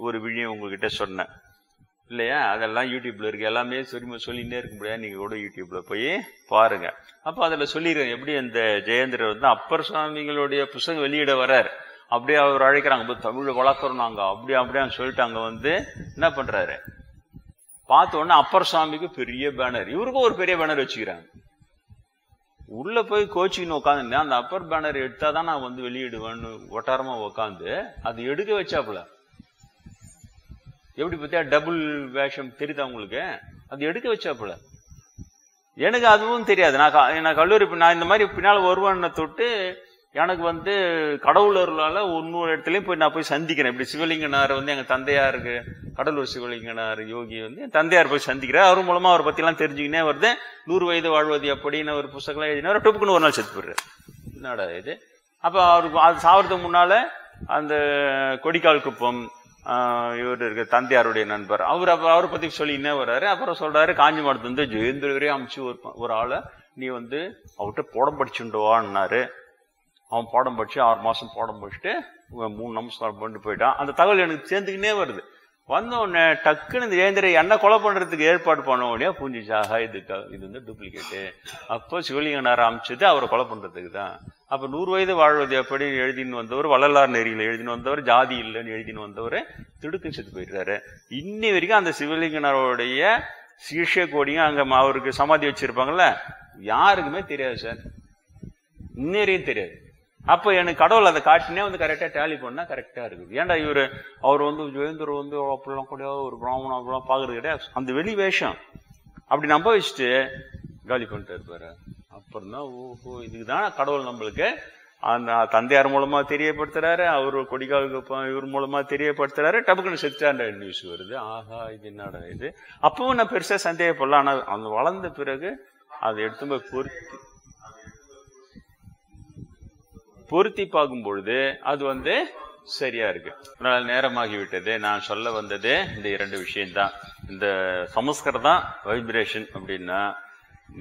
ஒரு விழியம் உங்ககிட்ட சொன்னேன் இல்லையா? அதெல்லாம் யூடியூப்ல இருக்கு, எல்லாமே சொல்லிட்டே இருக்க முடியாது. நீங்க கூட யூடியூப்ல போய் பாருங்க. அப்ப அதுல சொல்லிடுறேன் எப்படி அந்த ஜெயேந்திரர் வந்து அப்பர் சுவாமிகளுடைய புத்தகம் வெளியிட வர்றாரு. அப்படியே அவர் அழைக்கிறாங்க, தமிழை வளர்க்குறோம் நாங்க அப்படியே சொல்லிட்டு அங்க வந்து என்ன பண்றாரு, பார்த்த உடனே அப்பர் சுவாமிக்கு பெரிய பேனர், இவருக்கும் ஒரு பெரிய பேனர் வச்சுக்கிறாங்க. உள்ள போய் கோச்சின்னு உட்காந்து அந்த அப்பர் பேனர் எடுத்தாதான் நான் வந்து வெளியிடுவேன்னு ஒட்டாரமா உட்காந்து அது எடுக்க வச்சாப்புல. எப்படி பத்தியா டபுள் வேஷம் தெரியுதா உங்களுக்கு? அது எடுக்க வச்சாப்புல. எனக்கு அதுவும் தெரியாது. நான் கல்லூரி நான் இந்த மாதிரி பின்னால் வருவான்னு தொட்டு எனக்கு வந்து கடவுள் அருளால இன்னொரு இடத்துலயும் போய் நான் போய் சந்திக்கிறேன். இப்படி சிவலிங்கனார் வந்து எங்க தந்தையாருக்கு, கடலூர் சிவலிங்கனார் யோகி வந்து என் தந்தையார் போய் சந்திக்கிறேன். அவர் மூலமா அவரை பத்தி எல்லாம் தெரிஞ்சுக்கினே வருது. 100 வயது வாழ்வது அப்படின்னு ஒரு புத்தகம் எழுதினார். டொப்புக்குன்னு ஒரு நாள் செத்து போடுறாரு. என்னடா இது? அப்ப அவருக்கு அது சாவறதுக்கு முன்னால அந்த கொடிக்கால் குப்பம் இவர் இருக்க தந்தையாருடைய நண்பர் அவரை பத்தி சொல்லினே வர்றாரு. அப்புறம் சொல்றாரு, காஞ்சி மடத்துல வந்து ஜெயேந்திரரே அமிச்சு ஒரு ஆளை நீ வந்து அவர்கிட்ட பாடம் படிச்சுட்டுவான்னாரு. அவன் பாடம் படிச்சு 6 மாசம் பாடம் படிச்சுட்டு 3 நமஸ்காரம் பண்ணிட்டு போயிட்டான். அந்த தகவல் எனக்கு சேர்ந்துக்கினே வருது. வந்த உடனே டக்குன்னு இந்த ஜெயேந்திர என்ன கொலை பண்றதுக்கு ஏற்பாடு பண்ண உடனே புரிஞ்சிச்சாக இது வந்து டூப்ளிகேட்டு. அப்போ சிவலிங்கனார் அமைச்சது அவரை கொலை பண்றதுக்கு தான். அப்ப 100 வயது வாழ்வது எப்படி எழுதின்னு வந்தவர், வள்ளலார் நெறியில எழுதின்னு வந்தவர், ஜாதி இல்லைன்னு எழுதின்னு வந்தவர் திடுக்கு செத்து போயிடுறாரு. இன்னி வரைக்கும் அந்த சிவலிங்கனாரோடைய சீஷ கோடியும் அங்க அவருக்கு சமாதி வச்சிருப்பாங்கல்ல, யாருக்குமே தெரியாது சார், இன்னும் தெரியாது. அப்ப எனக்கு கடவுள் அதை காட்டினே வந்து கரெக்டா டேலி பண்ணா கரெக்டா இருக்குது. ஏன்டா அவர் வந்து ஜெயேந்திர வந்து அப்படிலாம் கிடையாது, ஒரு பிராமணன் அப்படிலாம் பாக்குறது கிடையாது, அந்த வெளி வேஷம் அப்படி நம்ப வச்சுட்டு காலி பண்ணிட்டு இருப்பாரு. அப்புறம் தான் ஓஹோ இதுக்குதான் கடவுள் நம்மளுக்கு அந்த தந்தையார் மூலமா தெரியப்படுத்துறாரு, அவரு கொடிகாலுக்கு இவர் மூலமா தெரியப்படுத்துறாரு. டபுக்குன்னு செத்தாண்ட நியூஸ் வருது. ஆஹா இது என்னடா இது? அப்பவும் நான் பெருசா சந்தேகப்படல. ஆனா அந்த வளர்ந்த பிறகு அதை எடுத்து போய் பொருத்தி பார்க்கும் பொழுது அது வந்து சரியா இருக்கு. நேரமாகி விட்டது. நான் சொல்ல வந்தது இந்த 2 விஷயம்தான். இந்த சமஸ்கிருதம் வைப்ரேஷன் அப்படின்னா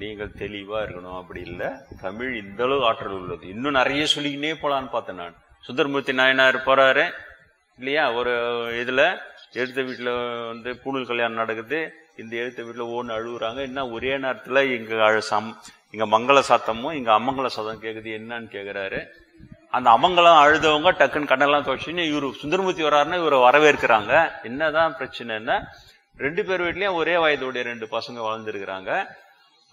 நீங்கள் தெளிவா இருக்கணும், அப்படி இல்லை. தமிழ் இந்த அளவு ஆற்றல் உள்ளது. இன்னும் நிறைய சொல்லிக்கினே போலான்னு பார்த்தேன் நான். சுந்தரமூர்த்தி நாயனார் போறாரு இல்லையா, ஒரு இதுல எழுத்த வீட்டுல வந்து பூணூல் கல்யாணம் நடக்குது. இந்த எழுத்த வீட்டுல ஓன்னு அழுகுறாங்க. என்ன ஒரே நேரத்துல இங்க மங்கள சத்தமும் இங்க அமங்கல சத்தம் கேக்குது, என்னன்னு கேக்குறாரு. அந்த அமங்கலம் அழுதவங்க டக்குன்னு கண்ணெல்லாம் துவச்சுன்னு இவரு சுந்தரமூர்த்தி வர்றாருன்னா இவரை வரவேற்கிறாங்க. என்னதான் பிரச்சனைன்னா 2 பேர் வீட்லயும் ஒரே வயதுடைய 2 பசங்க வளர்ந்துருக்கிறாங்க.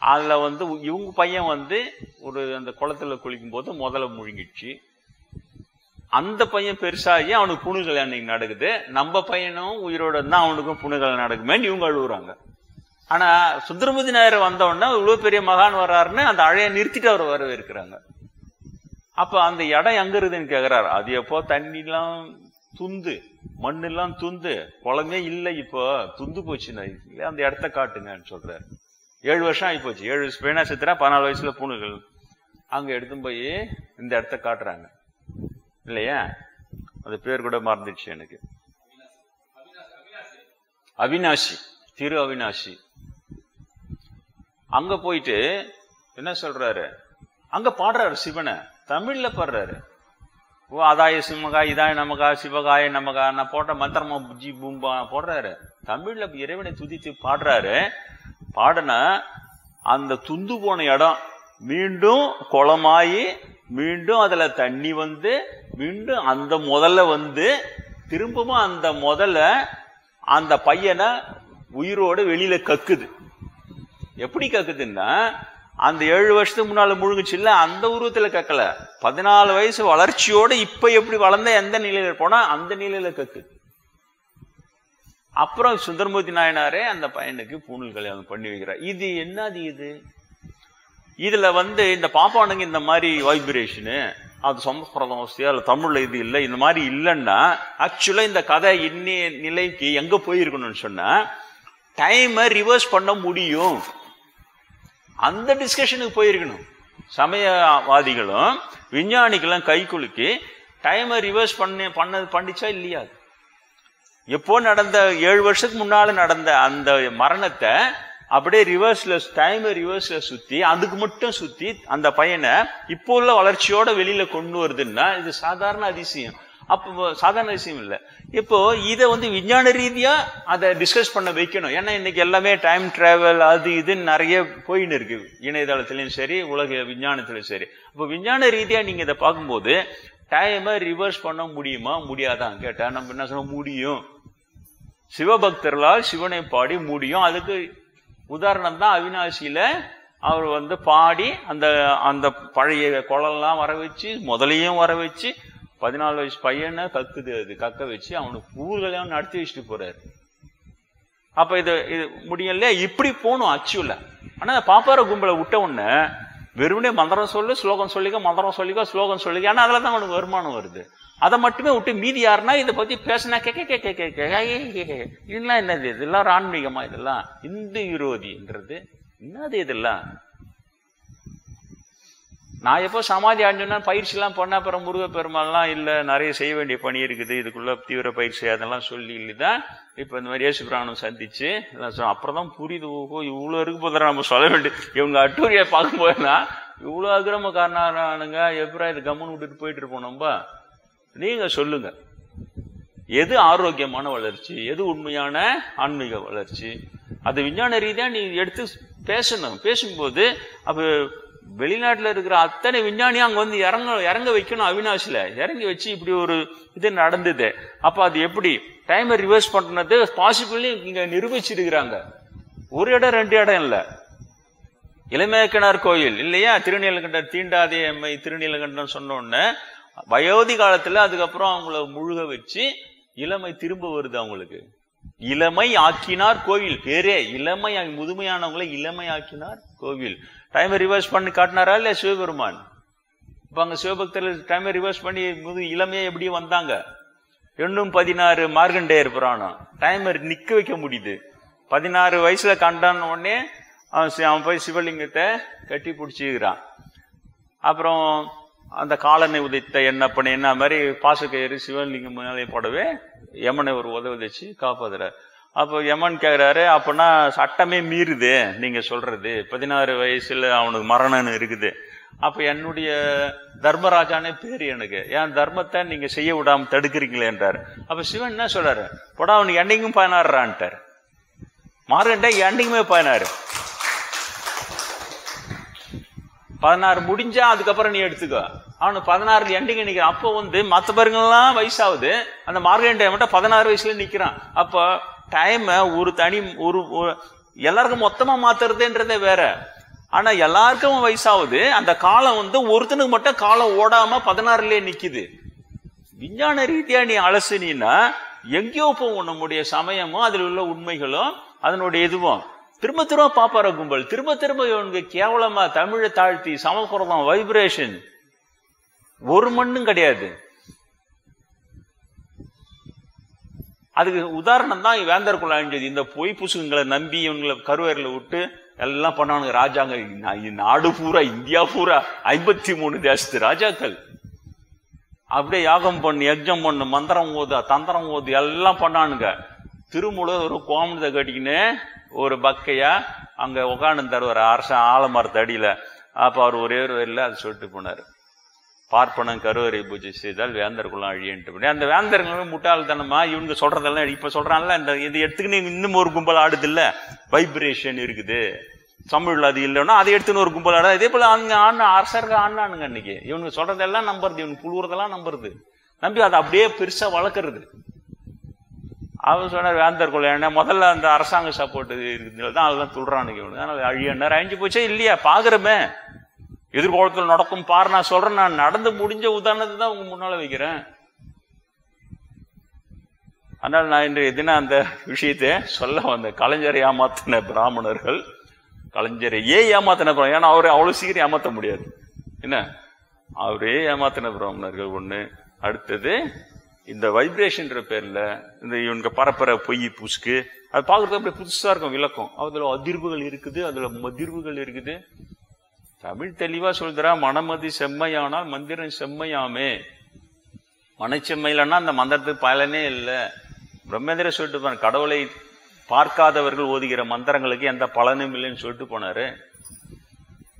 அதுல வந்து இவங்க பையன் வந்து அந்த குளத்துல குளிக்கும் போது முதல்ல முழுங்கிடுச்சு. அந்த பையன் பெருசாகி அவனுக்கு புனு கல்யாணம் நடக்குது. நம்ம பையனும் உயிரோட இருந்தா அவனுக்கும் புனு கல்யாணம் நடக்குமேன்னு இவங்க அழுகுறாங்க. ஆனா சுந்தரமூர்த்தி நாயர் வந்தவொடனே இவ்வளவு பெரிய மகான் வர்றாருன்னு அந்த அழைய நிறுத்திட்டு அவரை வரவேற்கிறாங்க. அப்ப அந்த இடம் எங்க இருக்குதுன்னு கேக்குறாரு. அது எப்போ தண்ணிலாம் துந்து, மண்ணு எல்லாம் துந்து, குளமே இல்லை, இப்போ துந்து போச்சுன்னா அந்த இடத்த காட்டுங்கன்னு சொல்றாரு. 7 வருஷம் ஆகி போச்சு. 7 வயசு பையனா செத்துறா, 14 வயசுல பூணுகள் அங்க எடுத்து போய் இந்த இடத்த காட்டுறாங்க இல்லையா? அந்த பேர் கூட மறந்துடுச்சு எனக்கு. அவினாசி, திரு அவினாசி. அங்க போயிட்டு என்ன சொல்றாரு, அங்க பாடுறாரு சிவனை, தமிழ்ல பாடுறாரு. ஓ அதாய சிவகா, இதாய நமகா, சிவகாய நமகா, நான் போட்ட மந்திரமா புஜி பூம்பா போடுறாரு. தமிழ்ல இறைவனை துதித்து பாடுறாரு. பாடனா அந்த துந்து போன இடம் மீண்டும் குளமாயி, மீண்டும் அதுல தண்ணி வந்து, மீண்டும் அந்த முதல்ல வந்து திரும்பவும் அந்த முதல்ல அந்த பையனை உயிரோட வெளியில கக்குது. எப்படி கக்குதுன்னா, அந்த 7 வருஷத்துக்கு முன்னால முழுங்குச்சு இல்ல, அந்த உருவத்துல கக்கல. 14 வயசு வளர்ச்சியோட இப்ப எப்படி வளர்ந்த எந்த நிலையில போனா அந்த நிலையில கக்குது. அப்புறம் சுந்தரமூர்த்தி நாயனாரே அந்த பையனுக்கு பூணூல் கல்யாணம் பண்ணி வைக்கிறார். இது என்னது? இதுல வந்து இந்த பாப்பானுங்க இந்த மாதிரி வைப்ரேஷனு, அது சமஸ்கிருதம் அல்ல தமிழ்ல இது இல்லை, இந்த மாதிரி இல்லைன்னா ஆக்சுவலா இந்த கதை இன்னைய நிலைக்கு எங்க போயிருக்கணும்னு சொன்னா டைமை ரிவர்ஸ் பண்ண முடியும். அந்த டிஸ்கஷனுக்கு போயிருக்கணும். சமயவாதிகளும் விஞ்ஞானிகளும் கை குலுக்கி டைமை ரிவர்ஸ் பண்ணிச்சா இல்லையா? எப்போ நடந்த 7 வருஷத்துக்கு முன்னால நடந்த அந்த மரணத்தை அப்படியே டைமை ரிவர்ஸ்ல சுத்தி அதுக்கு மட்டும் சுத்தி அந்த பையனை இப்போ உள்ள வளர்ச்சியோட வெளியில கொண்டு வருதுன்னா இது சாதாரண அதிசயம். அப்போ சாதாரண விஷயம் இல்லை. இப்போ இதை விஞ்ஞான ரீதியா அதை டிஸ்கஸ் பண்ண வைக்கணும். ஏன்னா இன்னைக்கு எல்லாமே டைம் டிராவல் அது இதுன்னு நிறைய போயின்னு இருக்கு, இணையதளத்திலையும் சரி உலக விஞ்ஞானத்திலும் சரி. அப்போ விஞ்ஞான ரீதியா நீங்க இதை பார்க்கும்போது டைமை ரிவர்ஸ் பண்ண முடியுமா முடியாதான் கேட்டா நம்ம என்ன சொல்ல முடியும். சிவபக்தர்களால் சிவனை பாடி முடியும். அதுக்கு உதாரணம் தான் அவினாசியில அவர் பாடி அந்த அந்த பழைய குளம்லாம் வர வச்சு முதலையும் வர வச்சு 14 வயசு பையனை கக்க வச்சு அவனுக்கு ஊர்களையும் நடத்தி வச்சுட்டு போறாரு. அப்ப இது முடியல, இப்படி போகணும் ஆக்சுவலா. ஆனா பாப்பார கும்பலை விட்ட உடனே வெறுமனே மந்திரம் சொல்லு, ஸ்லோகம் சொல்லிக்க, மந்திரம் சொல்லிக்க, ஸ்லோகம் சொல்லிக்க. ஆனா அதுலதான் அவனுக்கு வருமானம் வருது. அதை மட்டுமே விட்டு மீதி யாருன்னா இதை பத்தி பேசினா இதெல்லாம் என்னது, இதெல்லாம் ஆன்மீகமா, இதெல்லாம் இந்து விரோதின்றது என்னது இதெல்லாம். நான் எப்போ சமாதி அடைஞ்சோன்னா பயிற்சி எல்லாம் பண்ண அப்புறம் முருகப்பெருமாள்லாம் இல்லை, நிறைய செய்ய வேண்டிய பணி இருக்குது, இதுக்குள்ள தீவிர பயிற்சி அதெல்லாம் சொல்லி இல்லைதான் இப்போ இந்த மாதிரி இயேசு பிராணம் சந்திச்சு அப்புறம் தான் புரியுது. ஓஹோ இவ்வளோ இருக்கு போதும் நம்ம சொல்ல வேண்டிய. இவங்க அட்டூரியை பார்க்கும் போதுனா இவ்வளோ அக்கிரம காரணானுங்க, எப்படா இது கம்முன்னு விட்டுட்டு போயிட்டு இருப்போம் நம்ம. நீங்க சொல்லுங்க, எது ஆரோக்கியமான வளர்ச்சி, எது உண்மையான ஆன்மீக வளர்ச்சி? அது விஞ்ஞான ரீதியா நீ எடுத்து பேசணும். பேசும்போது அப்ப வெளிநாட்டுல இருக்கிற அத்தனை விஞ்ஞானியும் அங்க இறங்க வைக்கணும். அவினாசில இறங்கி வச்சு இப்படி ஒரு இது நடந்தது. அப்ப அது எப்படி டைமை ரிவர்ஸ் பண்றது பாசிபிள் இங்க நிரூபிச்சிருக்கிறாங்க. ஒரு இடம் 2 இடம் இல்ல. இளமேக்கனார் கோயில் இல்லையா, திருநீலகண்டர் தீண்டாதே எம்மை திருநீலகண்டன் சொன்ன உடனே வயோதி காலத்துல அதுக்கப்புறம் அவங்கள முழுக வச்சு இளமை திரும்ப வருது அவங்களுக்கு. இளமை ஆக்கினார் கோவில், பேரே இளமை, முதுமையானவங்களை இளமை ஆக்கினார் கோவில். டைமை ரிவர்ஸ் பண்ணி காட்டினாரா இல்ல சிவபெருமான்? இப்ப அங்க சிவபக்தர்கள் டைமை ரிவர்ஸ் பண்ணி இளமையை எப்படி வந்தாங்க? 2:16 மார்கண்டேயர் புராணம். டைமர் நிக்க வைக்க முடியுது. 16 வயசுல கண்டான உடனே அவன் போய் சிவலிங்கத்தை கட்டி பிடிச்சிக்கிறான். அப்புறம் அந்த காலனை உதைத்த எண்ணப்பனை என்ன மாதிரி பாசக்கயிறு சிவலிங்கம் மேலே போடவே யமனை ஒரு உதவிச்சு காப்பாதுற. அப்போ யமன் கேட்கிறாரு, அப்பனா சட்டமே மீறுது நீங்க சொல்றது, 16 வயசுல அவனுக்கு மரணம்னு இருக்குது. அப்ப என்னுடைய தர்மராஜானே பேரு எனக்கு, என் தர்மத்தை நீங்க செய்ய விடாம தடுக்கிறீங்களேன்றாரு. அப்ப சிவன் என்ன சொல்றாரு, போடா அவனுக்கு எண்டிங்கும் 16 மார்கண்டே எண்டிங்குமே 16 முடிஞ்சா அதுக்கப்புறம் நீ எடுத்துக்கோ. அவனுக்கு 16 எண்டிங் நிக்கிறான். அப்போ மத்த பேருங்கெல்லாம் வயசாகுது, அந்த மார்கண்டே மட்டும் 16 வயசுல நிக்கிறான். அப்ப டைம் ஒரு தனி எல்லாருக்கும் மொத்தமா மாத்துறதுன்றதே வேற. ஆனா எல்லாருக்கும் வயசாகுது, அந்த காலம் ஒருத்தனுக்கு மட்டும் காலம் ஓடாம 16லயே நிக்குது. விஞ்ஞான ரீதியா நீ அலசினா எங்கேயோ போகும் நம்முடைய சமயமும் அதில் உள்ள உண்மைகளும் அதனுடைய இதுவும். திரும்ப திரும்ப பாப்பார கும்பல் திரும்ப திரும்ப இவனுக்கு கேவலமா தமிழை தாழ்த்தி சமக்குறதம் வைப்ரேஷன் ஒரு மண்ணும் கிடையாது. அதுக்கு உதாரணம் தான் வேந்தர்குள்ள அழிஞ்சது. இந்த பொய் புசுங்களை நம்பி இவங்களை கருவேரில் விட்டு எல்லாம் பண்ணானுங்க ராஜாங்க. நாடு பூரா, இந்தியா பூரா 53 தேசத்து ராஜாக்கள் அப்படியே யாகம் பண்ணு, யஜ்ஜம் பண்ணு, மந்திரம் ஓது, தந்திரம் ஓது எல்லாம் பண்ணானுங்க. திருமூல ஒரு கோமணத்தை கட்டிக்கின்னு ஒரு பக்கையா அங்க உட்காந்து தருவார் அரசன் ஆலமரத்து அடியில. அப்ப அவர் ஒரே ஒரு வரையில அது சொல்லிட்டு போனாரு, பார்ப்பனம் கருவறை பூஜை செய்தால் வேந்தர்குள்ள அழியன்ட்டு. அந்த வேந்தர்கள் முட்டாள்தனமா இவங்க சொல்றதெல்லாம் இப்ப சொல்றான்ல, இந்த இது எடுத்துக்கின்னு இன்னும் ஒரு கும்பல் ஆடுது இல்ல, வைப்ரேஷன் இருக்குது தமிழ்ல அது இல்லைன்னா அதை எடுத்துன்னு ஒரு கும்பல் ஆட. இதே போல அங்க அரசர்கள் ஆண்டானுங்க அன்னைக்கு. இவனுக்கு சொல்றதெல்லாம் நம்புறது, இவனுக்கு புழுவுறதெல்லாம் நம்புறது, நம்பி அதை அப்படியே பெருசா வளர்க்கறது. அவர் சொன்னார் வேந்தர்குள்ள என்ன முதல்ல அந்த அரசாங்க சப்போர்ட் இருக்குதுதான் அதெல்லாம் சொல்றானுங்க இவனுக்கு. அதனால அழியன்னார். அழிஞ்சு போச்சே இல்லையா, பாக்குறமே எதிர்காலத்தில் நடக்கும் பாரு. நான் சொல்றேன், நான் நடந்து முடிஞ்ச உதாரணத்தை தான் உங்க முன்னால வைக்கிறேன். அதனால நான் இன்றைய தினம் அந்த விஷயத்தை சொல்ல வந்த கலைஞரை ஏமாத்தின பிராமணர்கள், கலைஞரை ஏமாத்தின, ஏன்னா அவரை அவ்வளவு சீக்கிரம் ஏமாத்த முடியாது என்ன, அவரே ஏமாத்தின பிராமணர்கள் ஒண்ணு. அடுத்தது இந்த வைப்ரேஷன்ற பேர்ல இந்த இவனுக்கு பரப்புற பொய் புசுக்கு அது பாக்குறது அப்படியே புதுசா இருக்கும் விளக்கம். அதுல அதிர்வுகள் இருக்குது, அதுல மதிர்வுகள் இருக்குது. தமிழ் தெளிவா சொல்றா, மனமதி செம்மையானால் மந்திரம் செம்மையாமே. மனச்செம்மையிலன்னா அந்த மந்திரத்துக்கு பலனே இல்லை. பிரம்மேந்திர சொல்லிட்டு போன கடவுளை பார்க்காதவர்கள் ஓதுகிற மந்திரங்களுக்கு எந்த பலனும் இல்லைன்னு சொல்லிட்டு போனாரு.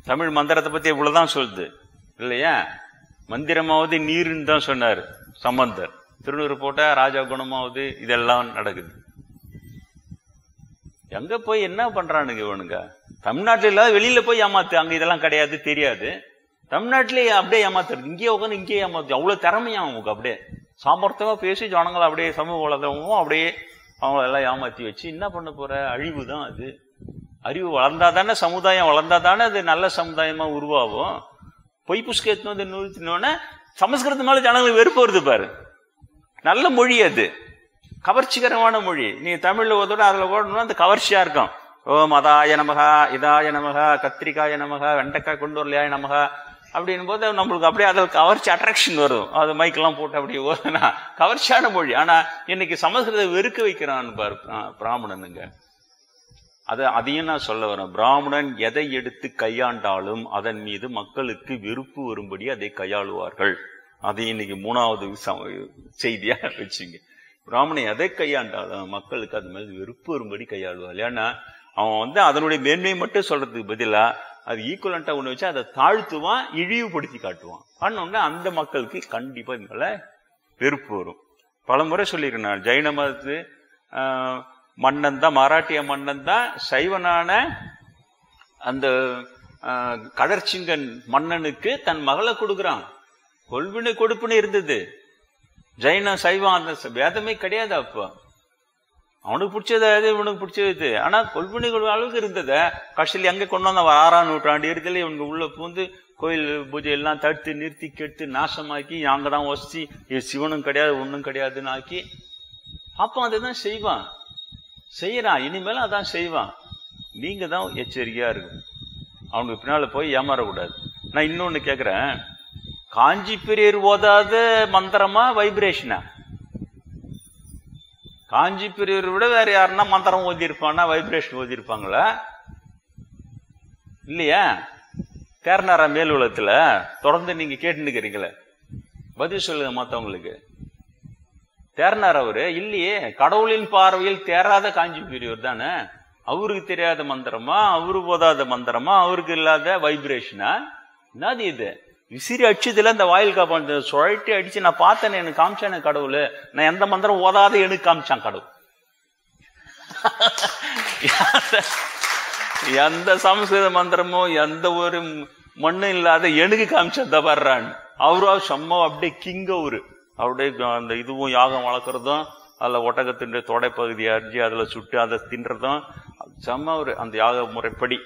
தமிழ் மந்திரத்தை பத்தி இவ்வளவுதான் சொல்லுது இல்லையா? மந்திரமாவது நீருன்னு தான் சொன்னாரு சம்பந்தர். திருநூறு போட்டா ராஜா குணமாவது இதெல்லாம் நடக்குது. எங்க போய் என்ன பண்றானுங்க இவனுங்க? தமிழ்நாட்டுல இல்லாத வெளியில போய் ஏமாத்து. அங்க இதெல்லாம் கிடையாது, தெரியாது. தமிழ்நாட்டிலேயே அப்படியே ஏமாத்துறது. இங்கேயே உட்காந்து இங்கேயே ஏமாத்து. அவ்வளவு திறமையா அவங்க அப்படியே சாமர்த்தியமா பேசி ஜனங்களை அப்படியே சமூக வளர்ந்தவங்களும் அப்படியே அவங்கள எல்லாம் ஏமாத்தி வச்சு என்ன பண்ண போற? அழிவு தான் அது. அறிவு வளர்ந்தாதானே, சமுதாயம் வளர்ந்தாதானே அது நல்ல சமுதாயமா உருவாகும். பொய் புஸ்கத்து வந்து நிறுத்தினோடனே சமஸ்கிருதம் மேல ஜனங்களுக்கு வெறுப்பு வருது பாரு. நல்ல மொழி அது, கவர்ச்சிகரமான மொழி. நீ தமிழ்ல ஓதோட அதுல ஓடணும்னா அந்த கவர்ச்சியா இருக்கும். ஓம் அதாய நமகா, இதாய நமகா, கத்திரிக்காய நமகா, வெண்டைக்காய் கொண்டு வரலையா நமகா அப்படின் போது நம்மளுக்கு அப்படியே அதில் கவர்ச்சி அட்ராக்ஷன் வரும். அது மைக்கெல்லாம் போட்டு அப்படியே ஓதுனா கவர்ச்சியான மொழி. ஆனா இன்னைக்கு சமஸ்கிருத வெறுக்க வைக்கிறான்னு பாரு பிராமணனுங்க. அதையும் நான் சொல்ல வரேன். பிராமணன் எதை எடுத்து கையாண்டாலும் அதன் மீது மக்களுக்கு வெறுப்பு வரும்படி அதை கையாளுவார்கள். அது இன்னைக்கு 3வது செய்தியா வச்சுங்க. பிராமணன் எதை கையாண்டாலும் மக்களுக்கு அது மேல வெறுப்பு வரும்படி கையாளுவார். ஏன்னா அவன் வந்து அதனுடைய மேன்மையை மட்டும் சொல்றதுக்கு பதிலா அது ஈக்குவலண்டா ஒண்ணு வச்சு அதை தாழ்த்துவான், இழிவுபடுத்தி காட்டுவான். பண்ணோம்னா அந்த மக்களுக்கு கண்டிப்பா இது மேல வெறுப்பு வரும். பல முறை சொல்லியிருக்கேன். ஜெயின மதத்து மன்னன் தான், மராட்டிய மன்னன் தான் சைவனான அந்த கடற்சிங்கன் மன்னனுக்கு தன் மகளை கொடுக்குறான். கொள்வினை கொடுப்புன்னு இருந்தது. ஜெயின சைவம் அந்த வேதமே கிடையாது. அப்போ அவனுக்கு பிடிச்சது அது, இவனுக்கு பிடிச்சது. ஆனா கொள்வினை அளவுக்கு இருந்தத கடைசியில் எங்க கொண்டு வந்த 6ஆம் நூற்றாண்டு இருக்குல்ல, இவனுக்கு உள்ள பூந்து கோயில் பூஜை எல்லாம் தடுத்து நிறுத்தி கெடுத்து நாசமாக்கி அங்கதான் வச்சு சிவனும் கிடையாது ஒன்னும் கிடையாதுன்னு ஆக்கி அப்ப அதுதான் செய்வான், செய்யறான். இனிமேலும் அதான் செய்வான். நீங்க தான் எச்சரிக்கையா இருக்கு. அவனுக்கு பின்னால போய் ஏமாறக்கூடாது. நான் இன்னொன்னு கேக்குறேன். காஞ்சி பெரியர் ஓதாத மந்திரமா வைப்ரேஷனா? காஞ்சி பெரியர் விட வேற யாருன்னா மந்திரம் ஓதி இருப்பான்னா வைப்ரேஷன் ஓதி இருப்பாங்களா? இல்லையா? தேர்னாரா மேல் உலகத்துல தொடர்ந்து நீங்க கேட்டுக்கிறீங்களே, பதில் சொல்லுங்க மத்தவங்களுக்கு. தேர்னார் அவரு இல்லையே. கடவுளின் பார்வையில் தேராத காஞ்சி பெரியவர் தானே. அவருக்கு தெரியாத மந்திரமா, அவரு ஓதாத மந்திரமா, அவருக்கு இல்லாத வைப்ரேஷனா? என்னது இது? விசிறி அடிச்சதுல இந்த வாயில் காப்பான் சுழட்டி அடிச்சு நான் பார்த்தேன், எனக்கு காமிச்சானே கடவுள். நான் எந்த மந்திரம் ஓதாத எனக்கு காமிச்சான் கடவுள். எந்த சமஸ்கிருத மந்திரமோ எந்த ஒரு மண்ணு இல்லாத எனக்கு காமிச்சா வர்றான். அவரா செம்ம அப்படியே கிங். அவருடைய அந்த இதுவும் யாகம் வளர்க்கறதும், அதுல ஒட்டகத்தின் தொடைப்பகுதியை அரிஞ்சு அதுல சுட்டு அதை தின்றதும் செம்ம அந்த யாக முறைப்படி.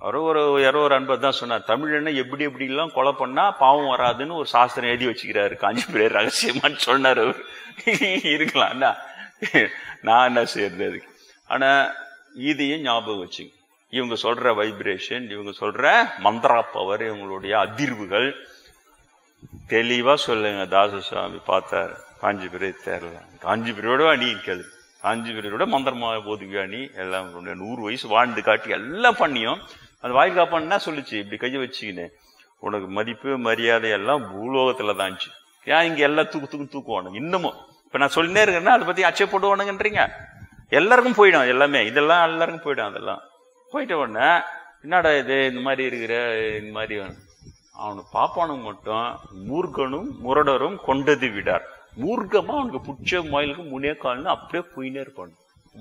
ஒரு அன்பர் தான் சொன்னார், தமிழனை எப்படி எப்படி எல்லாம் கொலை பண்ணா பாவம் வராதுன்னு ஒரு சாஸ்திரம் எழுதி வச்சுக்கிறாரு காஞ்சி பெரியர் ரகசியமான்னு சொன்னார். அவர் இருக்கலாம், நான் என்ன செய்யறது அதுக்கு. ஆனா இதையும் ஞாபகம் வச்சுங்க. இவங்க சொல்ற வைப்ரேஷன், இவங்க சொல்ற மந்திரா பவர், இவங்களுடைய அதிர்வுகள் தெளிவா சொல்லுங்க. தாசசுவாமி பார்த்தாரு காஞ்சி பெரியர் தேரல. காஞ்சி பெரியோட அணி கேளு, காஞ்சி பெரியோட மந்திரமா போதுவியா நீ எல்லாம் 100 வயசு வாழ்ந்து காட்டி எல்லாம் பண்ணியும் அது வாயில் காப்பான்னா சொல்லிச்சு, இப்படி கையை வச்சுக்கின்னு உனக்கு மதிப்பு மரியாதை எல்லாம் பூலோகத்துல தான்ச்சு. ஏன் இங்க எல்லாம் தூக்குவானுங்க இன்னமும். இப்ப நான் சொல்லினே இருக்கேன்னா அதை பத்தி அச்சப்படுவானுங்கன்றீங்க. எல்லாருக்கும் போயிடும் எல்லாமே, இதெல்லாம் எல்லாருக்கும் போயிடும். அதெல்லாம் போயிட்ட உடனே என்னடா இது இந்த மாதிரி இருக்கிற இந்த மாதிரி அவனு பாப்பானும் மட்டும் மூர்க்கனும் முரடரும் கொண்டது விடார். மூர்க்கமா அவனுக்கு பிடிச்ச மயிலுக்கு 3 கால்னு அப்படியே போயினே இருப்பானு.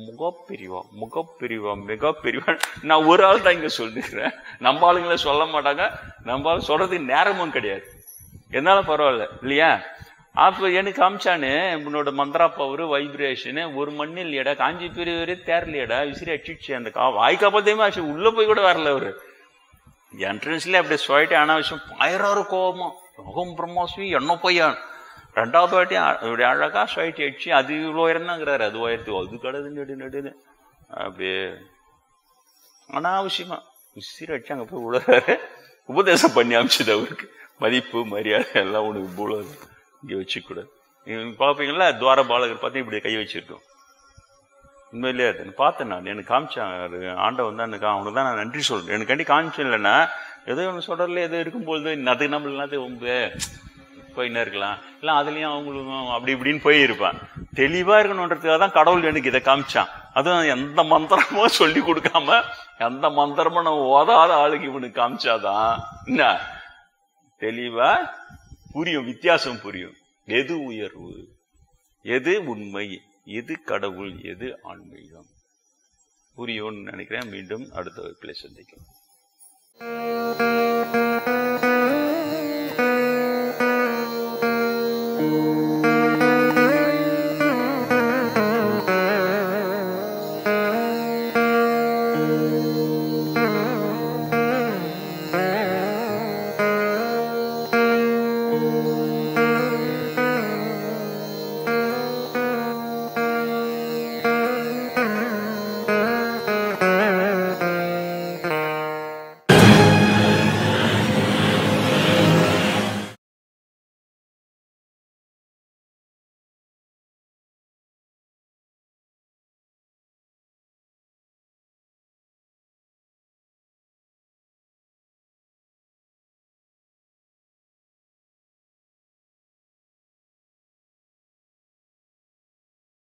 முகப்பெரிவா முகப்பெரிவா மிக பெரியவா. நான் ஒரு ஆள் தான் இங்க சொல்லிருக்கிறேன், நம்ம ஆளுங்களை சொல்ல மாட்டாங்க. நம்ம ஆளு சொல்றதுக்கு நேரமும் கிடையாது. என்னாலும் பரவாயில்ல இல்லையா? அப்ப எனக்கு காமிச்சானு உன்னோட மந்திரா பவர் வைப்ரேஷனு ஒரு மண்ணு இல்லையடா. காஞ்சி பெரியவரே தேரலையடா, விசிறி அடிச்சு அந்த வாய்க்காப்பத்தையுமே ஆச்சு. உள்ள போய் கூட வரல அவரு. என்ட்ரன்ஸ்ல அப்படியே சொல்லிட்டு அனாவசியம் பாயிராரு கோபமா முகம் பிரம்மாஸ்மி என்ன பையன் 2வது வாட்டி இப்படி அழகா சொல்லிட்டு அடிச்சு அது இவ்வளோ உயர்ந்தாங்கிறாரு. அது உயர்த்து அது கடது நெடுன்னு அப்படியே அனாவசியமா விசிறி அடிச்சு அங்க போய் விடுறாரு. உபதேசம் பண்ணி அமைச்சது அவருக்கு. மதிப்பு மரியாதை எல்லாம் உனக்கு போல இங்க வச்சுக்கூடாது. பார்ப்பீங்களா துவார பாலகர் பார்த்து இப்படி கை வச்சிருக்கோம். உண்மையிலேயே அது பார்த்தேன் நான். எனக்கு காமிச்சான் ஆண்டவன் தான். எனக்கு அவனுக்கு தான் நான் நன்றி சொல்றேன். எனக்கு கண்டி காமிச்சேன். இல்லைன்னா ஏதோ ஒன்று சொல்றதுல ஏதோ இருக்கும்போது அது நம்மளாது ரொம்ப போயின்னு இருக்கலாம், இல்லை அதுலயும் அவங்களும் அப்படி இப்படின்னு போயிருப்பான். தெளிவா இருக்கணுன்றதுக்காக தான் கடவுள் எனக்கு இதை காமிச்சான். அதுவும் எந்த மந்திரமும் சொல்லி கொடுக்காம, எந்த மந்திரமும் நம்ம ஓதாத ஆளுக்கு இவனுக்கு காமிச்சாதான் என்ன தெளிவா புரியும், வித்தியாசம் புரியும். எது உயர்வு, எது உண்மை, எது கடவுள், எது ஆன்மீகம் புரியும்னு நினைக்கிறேன். மீண்டும் அடுத்த வகுப்பிலே சந்திக்கலாம்.